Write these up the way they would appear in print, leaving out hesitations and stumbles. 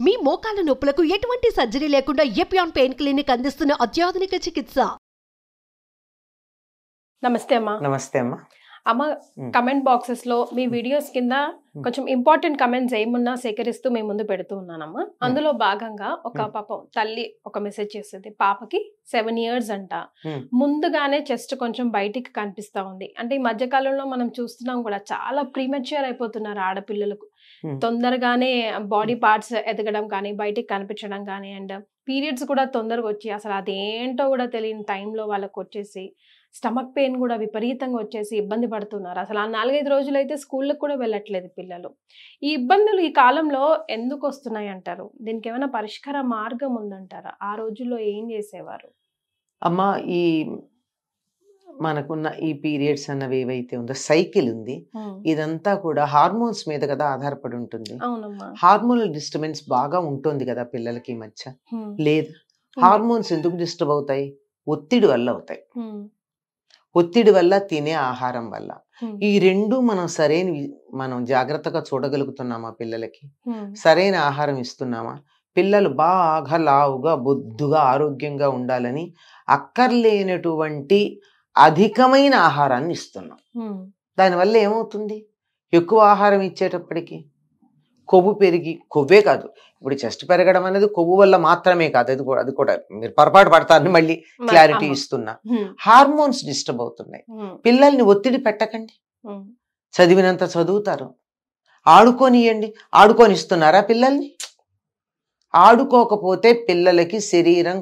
మీ మోకాల నొప్పులకు ఎటువంటి సర్జరీ లేకుండా ఎపియాన్ పెయిన్ క్లినిక్ అందిస్తున్న అత్యాధునిక చికిత్స. నమస్తే అమ్మా. నమస్తే అమ్మా. అమ్మ, కమెంట్ బాక్సెస్ లో మీ వీడియోస్ కింద కొంచెం ఇంపార్టెంట్ కమెంట్స్ ఏమున్నా సేకరిస్తూ మేము ముందు పెడుతూ ఉన్నానమ్మా. అందులో భాగంగా ఒక పాపం తల్లి ఒక మెసేజ్ చేస్తుంది. పాపకి 7 years అంట. ముందుగానే చెస్ట్ కొంచెం బయటికి కనిపిస్తా ఉంది. అంటే ఈ మధ్య కాలంలో మనం చూస్తున్నాం కూడా, చాలా ప్రీమెచ్యూర్ అయిపోతున్నారు ఆడపిల్లలకు. తొందరగానే బాడీ పార్ట్స్ ఎదగడం కానీ, బయటికి కనిపించడం కానీ, అండ్ పీరియడ్స్ కూడా తొందరగా వచ్చి అసలు అదేంటో కూడా తెలియని టైంలో వాళ్ళకి వచ్చేసి స్టమక్ పెయిన్ కూడా విపరీతంగా వచ్చేసి ఇబ్బంది పడుతున్నారు. అసలు ఆ 4-5 రోజులు అయితే స్కూళ్ళకి కూడా వెళ్ళట్లేదు పిల్లలు. ఈ ఇబ్బందులు ఈ కాలంలో ఎందుకు వస్తున్నాయి అంటారు? దీనికి ఏమైనా పరిష్కార మార్గం ఉందంటారా? ఆ రోజుల్లో ఏం చేసేవారు? అమ్మా, ఈ మనకున్న ఈ పీరియడ్స్ అన్నవి ఏవైతే ఉందో సైకిల్ ఉంది, ఇదంతా కూడా హార్మోన్స్ మీద కదా ఆధారపడి ఉంటుంది. హార్మోనల్ డిస్టర్బెన్స్ బాగా ఉంటుంది కదా పిల్లలకి ఈ మధ్య. లేదు, హార్మోన్స్ ఎందుకు డిస్టర్బ్ అవుతాయి? ఒత్తిడి వల్ల అవుతాయి. ఒత్తిడి వల్ల, తినే ఆహారం వల్ల. ఈ రెండు మనం జాగ్రత్తగా చూడగలుగుతున్నామా? పిల్లలకి సరైన ఆహారం ఇస్తున్నామా? పిల్లలు బాగా లావుగా, బొద్దుగా, ఆరోగ్యంగా ఉండాలని అక్కర్లేనటువంటి అధికమైన ఆహారాన్ని ఇస్తున్నాం. దానివల్ల ఏమవుతుంది? ఎక్కువ ఆహారం ఇచ్చేటప్పటికి కొవ్వు పెరిగి, కొవ్వే కాదు, ఇప్పుడు చెస్ట్ పెరగడం అనేది కొవ్వు వల్ల మాత్రమే కాదు, అది కూడా మీరు పొరపాటు పడతారని మళ్ళీ క్లారిటీ ఇస్తున్నా. హార్మోన్స్ డిస్టర్బ్ అవుతున్నాయి. పిల్లల్ని ఒత్తిడి పెట్టకండి, చదివినంత చదువుతారు. ఆడుకోనియండి. ఆడుకొనిస్తున్నారా పిల్లల్ని? ఆడుకోకపోతే పిల్లలకి శరీరం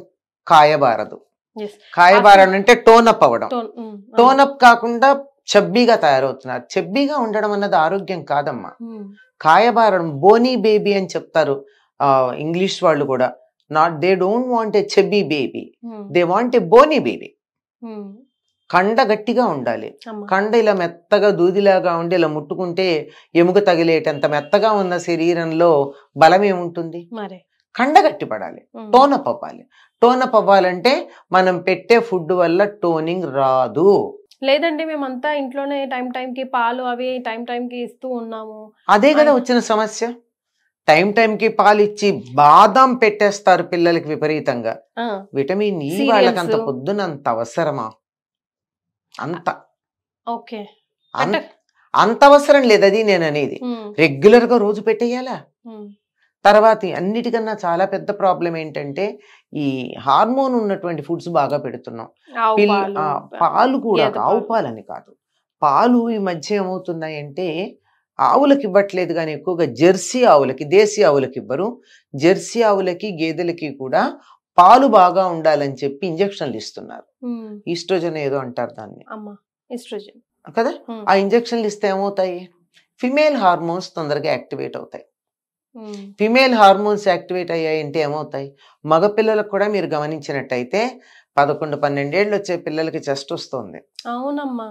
కాయబారదు. కాయబారడం అంటే టోనప్ అవ్వడం. టోనప్ కాకుండా చబ్బీగా తయారవుతున్నారు. చబ్బీగా ఉండడం అన్నది ఆరోగ్యం కాదమ్మా. కాయబారడం, బోనీ బేబీ అని చెప్తారు ఇంగ్లీష్ వాళ్ళు కూడా. They don't want a chubby baby, they want a bony baby. కండ గట్టిగా ఉండాలి. కండ ఇలా మెత్తగా దూదిలాగా ఉండి ఇలా ముట్టుకుంటే ఎముక తగిలేటంత మెత్తగా ఉన్న శరీరంలో బలం ఏముంటుంది? కండ గట్టి పడాలి, టోనప్ అవ్వాలి. టోనప్ అవ్వాలంటే మనం పెట్టే ఫుడ్ వల్ల టోనింగ్ రాదు. లేదండి, మేమంతా ఇంట్లోనే టైంకి పాలు అవి టైంకి ఇస్తూ ఉన్నాము. అదే కదా వచ్చిన సమస్య. టైంకి పాలు ఇచ్చి బాదం పెట్టేస్తారు పిల్లలకి విపరీతంగా. విటమిన్ ఈ వాళ్ళకి అంత పొద్దునంత అవసరమా? అంత అవసరం లేదు. అది నేను అనేది. రెగ్యులర్ గా రోజు పెట్టేయాలా? తర్వాత అన్నిటికన్నా చాలా పెద్ద ప్రాబ్లం ఏంటంటే, ఈ హార్మోన్ ఉన్నటువంటి ఫుడ్స్ బాగా పెడుతున్నాం. పాలు కూడా, ఆవు పాలు అని కాదు, పాలు ఈ మధ్య ఏమవుతున్నాయంటే ఆవులకి ఇవ్వట్లేదు కానీ ఎక్కువగా జెర్సీ ఆవులకి, దేశీ ఆవులకి ఇవ్వరు. జెర్సీ ఆవులకి, గేదెలకి కూడా పాలు బాగా ఉండాలని చెప్పి ఇంజక్షన్లు ఇస్తున్నారు. ఈస్ట్రోజన్ ఏదో అంటారు దాన్ని కదా. ఆ ఇంజక్షన్లు ఇస్తే ఏమవుతాయి? ఫిమేల్ హార్మోన్స్ తొందరగా యాక్టివేట్ అవుతాయి. ఫిమేల్ హార్మోన్స్ యాక్టివేట్ అయ్యాయంటే ఏమవుతాయి? మగపిల్లలకు కూడా మీరు గమనించినట్టయితే 11-12 ఏళ్ళు వచ్చే పిల్లలకి చెస్ట్ వస్తుంది. అవునమ్మా.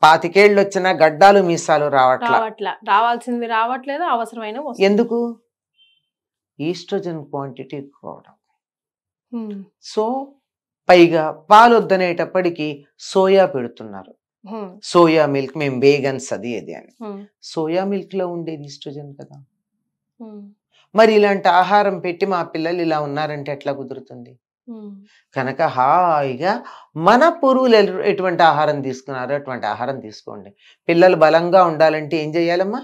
25 ఏళ్ళు వచ్చిన గడ్డాలు, మీసాలు రావాల్సింది రావట్లేదు, అవసరమైన. ఎందుకు? ఈస్ట్రోజన్ క్వాంటిటీ ఎక్కువ అవడం. సో పైగా పాలు వద్దనేటప్పటికి సోయా పెడుతున్నారు. సోయా మిల్క్, మేము వేగన్స్ అది అని. సోయా మిల్క్ లో ఉండేది ఈస్ట్రోజన్ కదా. మరి ఇలాంటి ఆహారం పెట్టి మా పిల్లలు ఇలా ఉన్నారంటే ఎట్లా కుదురుతుంది? కనుక హాయిగా మన పూర్వులు ఎటువంటి ఆహారం తీసుకున్నారో అటువంటి ఆహారం తీసుకోండి. పిల్లలు బలంగా ఉండాలంటే ఏం చెయ్యాలమ్మా?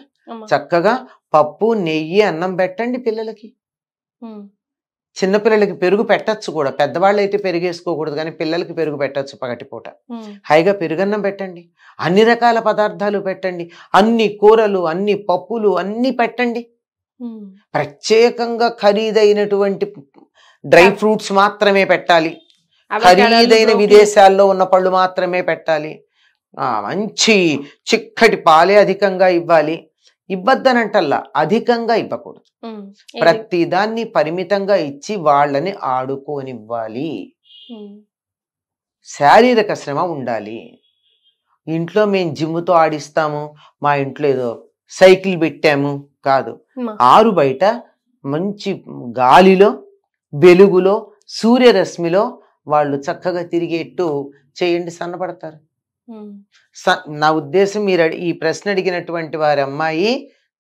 చక్కగా పప్పు, నెయ్యి, అన్నం పెట్టండి పిల్లలకి. చిన్నపిల్లలకి పెరుగు పెట్టచ్చు కూడా. పెద్దవాళ్ళు అయితే పెరుగేసుకోకూడదు కానీ పిల్లలకి పెరుగు పెట్టచ్చు పగటిపూట. హాయిగా పెరుగన్నం పెట్టండి. అన్ని రకాల పదార్థాలు పెట్టండి. అన్ని కూరలు, అన్ని పప్పులు అన్ని పెట్టండి. ప్రత్యేకంగా ఖరీదైనటువంటి డ్రై ఫ్రూట్స్ మాత్రమే పెట్టాలి. ఖరీదైన విదేశాల్లో ఉన్న పళ్ళు మాత్రమే పెట్టాలి. మంచి చిక్కటి పాలే అధికంగా ఇవ్వాలి. ఇవ్వద్దనంటల్లా, అధికంగా ఇవ్వకూడదు. ప్రతి దాన్ని పరిమితంగా ఇచ్చి వాళ్ళని ఆడుకోనివ్వాలి. శారీరక శ్రమ ఉండాలి. ఇంట్లో మేము జిమ్ముతో ఆడిస్తాము, మా ఇంట్లో ఏదో సైకిల్ పెట్టాము కాదు. ఆరు బయట మంచి గాలిలో, వెలుగులో, సూర్యరశ్మిలో వాళ్ళు చక్కగా తిరిగేట్టు చేయండి, సన్నపడతారు. నా ఉద్దేశం, మీరు ఈ ప్రశ్న అడిగినటువంటి వారి అమ్మాయి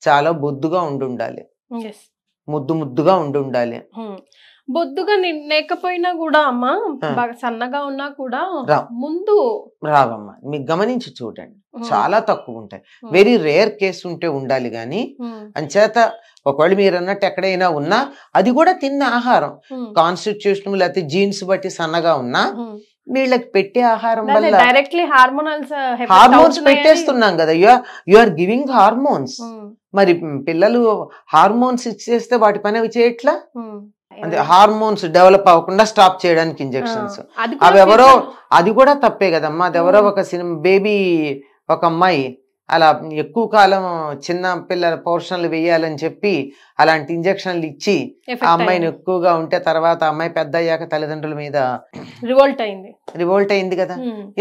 చాలా బొద్దుగా ఉండాలి. ముద్దు ముద్దుగా ఉండాలి. బొద్దుగా లేకపోయినా కూడా అమ్మా, బాగా సన్నగా ఉన్నా కూడా ముందు రావమ్మా. మీకు గమనించి చూడండి, చాలా తక్కువ ఉంటాయి. వెరీ రేర్ కేసు ఉంటే ఉండాలి గాని, అంచేత ఒకవేళ మీరు అన్నట్టు ఎక్కడైనా ఉన్నా అది కూడా తిన్న ఆహారం కాన్స్టిట్యూషన్ లేకపోతే జీన్స్ బట్టి సన్నగా ఉన్నా వీళ్ళకి పెట్టే ఆహారం వల్ల డైరెక్ట్లీ హార్మోన్స్ పెట్టేస్తున్నాం కదా. You are giving hormones. మరి పిల్లలు హార్మోన్స్ ఇచ్చేస్తే వాటి పని అవి చేయట్లా. అంటే హార్మోన్స్ డెవలప్ అవ్వకుండా స్టాప్ చేయడానికి ఇంజెక్షన్స్ అవి ఎవరో, అది కూడా తప్పే కదమ్మా. అది ఎవరో ఒక బేబీ ఒక అమ్మాయి అలా ఎక్కువ కాలం చిన్న పిల్లల పోర్షన్లు వేయాలని చెప్పి అలాంటి ఇంజక్షన్లు ఇచ్చి ఆ అమ్మాయిని ఎక్కువగా ఉంటే తర్వాత అమ్మాయి పెద్ద అయ్యాక తల్లిదండ్రుల మీద రివోల్ట్ అయింది కదా.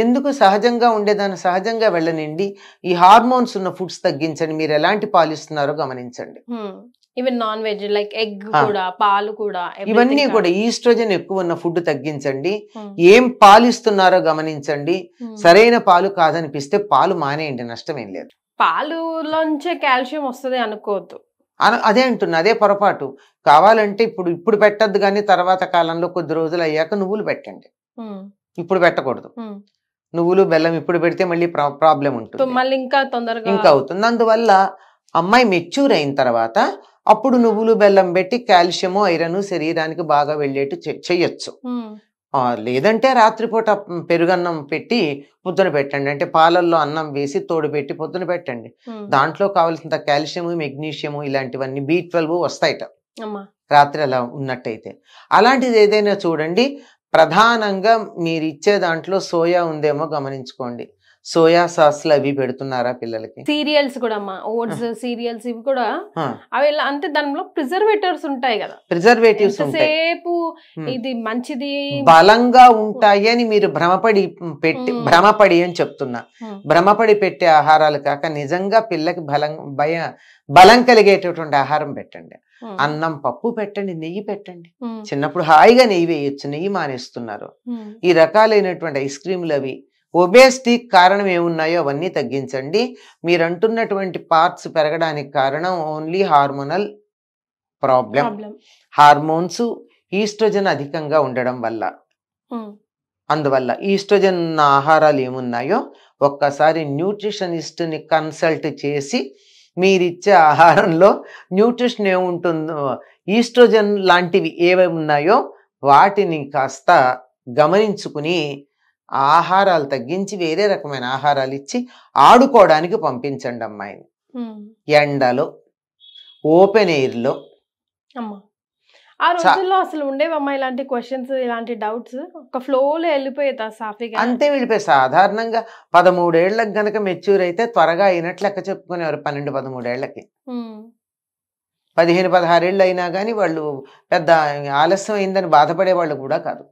ఎందుకు సహజంగా ఉండేదాన్ని సహజంగా వెళ్ళనండి. ఈ హార్మోన్స్ ఉన్న ఫుడ్స్ తగ్గించండి. మీరు ఎలాంటి పాలిస్తున్నారో గమనించండి. Even non veg like egg కూడా, పాలు కూడా, ఇవన్నీ కూడా ఈస్ట్రోజన్ ఎక్కువ ఉన్న ఫుడ్ తగ్గించండి. ఏం పాలు ఇస్తున్నారో గమనించండి. సరైన పాలు కాదనిపిస్తే పాలు మానేయండి, నష్టమేం లేదు. పాలులోంచే కాల్షియం వస్తుంది అనుకోవద్దు. అదే అంటున్నా, అదే పొరపాటు. కావాలంటే ఇప్పుడు పెట్టద్దు కానీ తర్వాత కాలంలో కొద్ది రోజులు అయ్యాక నువ్వులు పెట్టండి. ఇప్పుడు పెట్టకూడదు. నువ్వులు బెల్లం ఇప్పుడు పెడితే మళ్ళీ ప్రాబ్లం ఉంటుంది, మళ్ళీ ఇంకా తొందరగా ఇంకా అవుతుంది. అందువల్ల అమ్మాయి మెచ్యూర్ అయిన తర్వాత అప్పుడు నువ్వులు బెల్లం పెట్టి కాల్షియము ఐరన్ శరీరానికి బాగా వెళ్ళేట్టు చెయ్యొచ్చు. లేదంటే రాత్రిపూట పెరుగన్నం పెట్టి పొద్దున పెట్టండి. అంటే పాలల్లో అన్నం వేసి తోడు పెట్టి పొద్దున పెట్టండి. దాంట్లో కావాల్సినంత కాల్షియము, మెగ్నీషియము ఇలాంటివన్నీ B12 వస్తాయిట రాత్రి అలా ఉన్నట్టయితే. అలాంటిది ఏదైనా చూడండి. ప్రధానంగా మీరు ఇచ్చే దాంట్లో సోయా ఉందేమో గమనించుకోండి. సోయా సాస్లు అవి పెడుతున్నారా పిల్లలకి? సీరియల్స్ కూడా అమ్మా, ఓట్స్ సీరియల్స్ ఇవి కూడా అవి అంటే దానిలో ప్రిజర్వేటివ్స్ ఉంటాయి కదా. ప్రిజర్వేటివ్స్ సేపు ఇది మంచిది బలంగా ఉంటాయి అని మీరు భ్రమపడి అని చెప్తున్నా. భ్రమపడి పెట్టే ఆహారాలు కాక నిజంగా పిల్లకి బలం కలిగేటటువంటి ఆహారం పెట్టండి. అన్నం పప్పు పెట్టండి, నెయ్యి పెట్టండి. చిన్నప్పుడు హాయిగా నెయ్యి వేయొచ్చు, నెయ్యి మానేస్తున్నారు. ఈ రకాలైనటువంటి ఐస్ క్రీములు అవి ఒబేసిటీకి కారణం ఏమున్నాయో అవన్నీ తగ్గించండి. మీరు అంటున్నటువంటి పార్ట్స్ పెరగడానికి కారణం only hormonal problem. Hormones oestrogen అధికంగా ఉండడం వల్ల. అందువల్ల ఈస్ట్రోజన్ ఉన్న ఆహారాలు ఏమున్నాయో ఒక్కసారి న్యూట్రిషనిస్ట్ని కన్సల్ట్ చేసి మీరిచ్చే ఆహారంలో న్యూట్రిషన్ ఏముంటుందో, ఈస్ట్రోజన్ లాంటివి ఏవేవి ఉన్నాయో వాటిని కాస్త గమనించుకుని ఆహారాలు తగ్గించి వేరే రకమైన ఆహారాలు ఇచ్చి ఆడుకోవడానికి పంపించండి అమ్మాయిని. ఎండలో, ఓపెన్ ఎయిర్లో. ఆ రోజుల్లో అసలు ఉండేవమ్మా ఇలాంటి క్వశ్చన్స్, ఇలాంటి డౌట్స్? ఒక ఫ్లోలో వెళ్ళిపోయేదా సాఫీగా? అంతే వెళ్ళిపోయి. సాధారణంగా 13 ఏళ్లకు గనక మెచ్యూర్ అయితే త్వరగా అయినట్లు లెక్క చెప్పుకునేవారు. 12-13 ఏళ్లకి. 15-16 ఏళ్ళు అయినా కానీ వాళ్ళు పెద్ద ఆలస్యం అయిందని బాధపడే వాళ్ళు కూడా కాదు.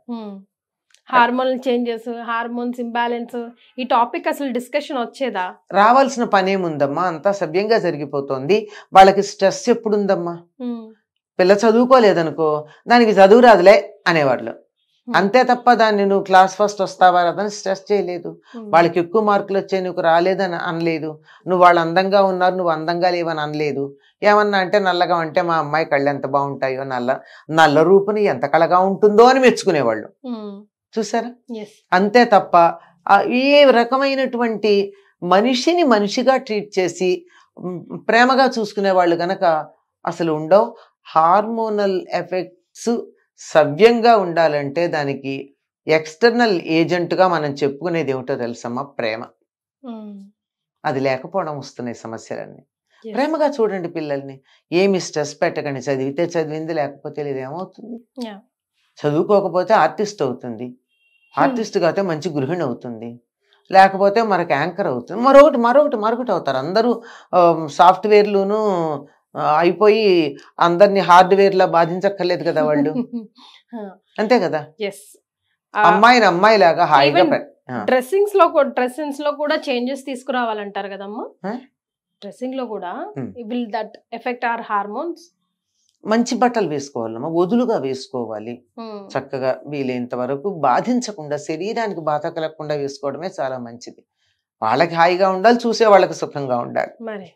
హార్మోనల్ చేంజెస్, హార్మోన్స్ ఇంబ్యాలెన్స్, ఈ టాపిక్ అసలు డిస్కషన్ వచ్చేదా? రావాల్సిన పనేముందమ్మా, అంతా సవ్యంగా జరిగిపోతుంది. వాళ్ళకి స్ట్రెస్ ఎప్పుడుందమ్మా? పిల్ల చదువుకోలేదనుకో దానికి చదువు రాదులే అనేవాళ్ళు. అంతే తప్ప దాన్ని నువ్వు క్లాస్ ఫస్ట్ వస్తావా రాదని స్ట్రెస్ చేయలేదు. వాళ్ళకి ఎక్కువ మార్కులు వచ్చాయి నువ్వు రాలేదని అనలేదు. నువ్వు వాళ్ళు అందంగా ఉన్నారు నువ్వు అందంగా లేవని అనలేదు. ఏమన్నా అంటే నల్లగా అంటే మా అమ్మాయి కళ్ళు ఎంత బాగుంటాయో, నల్ల రూపుని ఎంత కళగా ఉంటుందో అని మెచ్చుకునేవాళ్ళు. చూసారా? అంతే తప్ప ఏ రకమైనటువంటి మనిషిని మనిషిగా ట్రీట్ చేసి ప్రేమగా చూసుకునే వాళ్ళు గనక అసలు ఉండవు. హార్మోనల్ ఎఫెక్ట్స్ సవ్యంగా ఉండాలంటే దానికి ఎక్స్టర్నల్ ఏజెంట్గా మనం చెప్పుకునేది ఏమిటో తెలుసమ్మా? ప్రేమ. అది లేకపోవడం వస్తున్నాయి సమస్యలన్నీ. ప్రేమగా చూడండి పిల్లల్ని. ఏమి స్ట్రెస్ పెట్టకండి. చదివితే చదివింది, లేకపోతే లేదు. ఏమవుతుంది? చదువుకోకపోతే ఆర్టిస్ట్ అవుతుంది, ఆర్టిస్ట్ కాకపోతే మంచి గృహిణి అవుతుంది, లేకపోతే మనకు యాంకర్ అవుతుంది, మరొకటి అవుతారు. అందరూ సాఫ్ట్వేర్లును అయిపోయి అందరినీ హార్డ్వేర్లా బాధించక్కర్లేదు కదా వాళ్ళు. అంతే కదా. అమ్మాయిని అమ్మాయిలాగా హాయిగా డ్రెస్సింగ్స్ లో కూడా చేంజెస్ తీసుకురావాలంటారు కదమ్మా. డ్రెస్సింగ్ లో కూడా will that affect our hormones? మంచి బట్టలు వేసుకోవాలమ్మా, వదులుగా వేసుకోవాలి. చక్కగా వీలైనంత వరకు బాధించకుండా, శరీరానికి బాధ కలగకుండా వేసుకోవడమే చాలా మంచిది. వాళ్ళకి హాయిగా ఉండాలి, చూసే వాళ్ళకి సుఖంగా ఉండాలి. మరి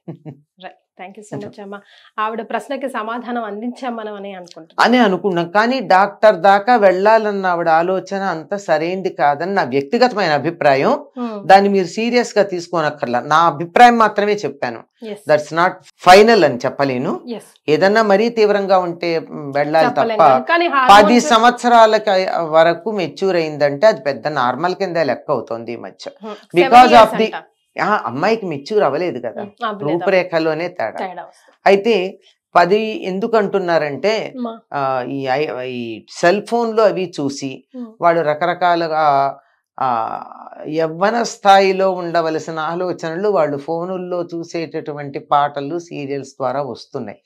థ్యాంక్ యూ సో మచ్ అమ్మా. ఆవిడ ప్రశ్నకి సమాధానం అందించాం మనం అని అనుకుంటున్నాం. అని అనుకున్నాం, కానీ డాక్టర్ దాకా వెళ్ళాలన్న ఆవిడ ఆలోచన అంత సరైంది కాదని నా వ్యక్తిగతమైన అభిప్రాయం. దాన్ని మీరు సీరియస్ గా తీసుకోనక్కర్లా, నా అభిప్రాయం మాత్రమే చెప్పాను. దట్స్ నాట్ ఫైనల్ అని చెప్పలేను. ఏదన్నా మరీ తీవ్రంగా ఉంటే వెళ్ళాలి తప్ప 10 సంవత్సరాలకి వరకు మెచ్యూర్ అయిందంటే అది పెద్ద నార్మల్ కింద లెక్క అవుతుంది ఈ మధ్య. బికాస్ ఆఫ్ ది అమ్మాయికి మెచ్యూర్ అవ్వలేదు కదా, రూపురేఖలోనే తేడా. అయితే 10 ఎందుకు అంటున్నారంటే ఈ సెల్ ఫోన్ లో అవి చూసి వాళ్ళు రకరకాలుగా యవ్వన స్థాయిలో ఉండవలసిన ఆలోచనలు వాళ్ళు ఫోనుల్లో చూసేటటువంటి పాటలు సీరియల్స్ ద్వారా వస్తున్నాయి.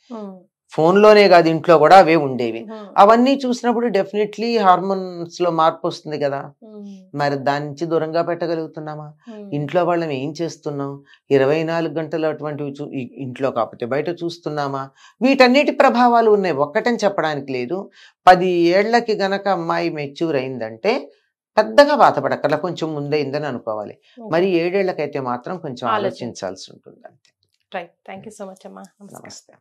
ఫోన్లోనే కాదు, ఇంట్లో కూడా అవే ఉండేవి. అవన్నీ చూసినప్పుడు డెఫినెట్లీ హార్మోన్స్ లో మార్పు వస్తుంది కదా. మరి దాని నుంచి దూరంగా పెట్టగలుగుతున్నామా? ఇంట్లో వాళ్ళని ఏం చేస్తున్నాం? 24 గంటలు అటువంటివి ఇంట్లో కాకపోతే బయట చూస్తున్నామా? వీటన్నిటి ప్రభావాలు ఉన్నాయి, ఒక్కటని చెప్పడానికి లేదు. 10 ఏళ్లకి గనక అమ్మాయి మెచ్యూర్ అయిందంటే పెద్దగా బాధపడక్కర్లా, కొంచెం ముందైందని అనుకోవాలి. మరి 7 ఏళ్లకైతే మాత్రం కొంచెం ఆలోచించాల్సి ఉంటుంది అంతే. Right, thank you so much అమ్మా. నమస్తే.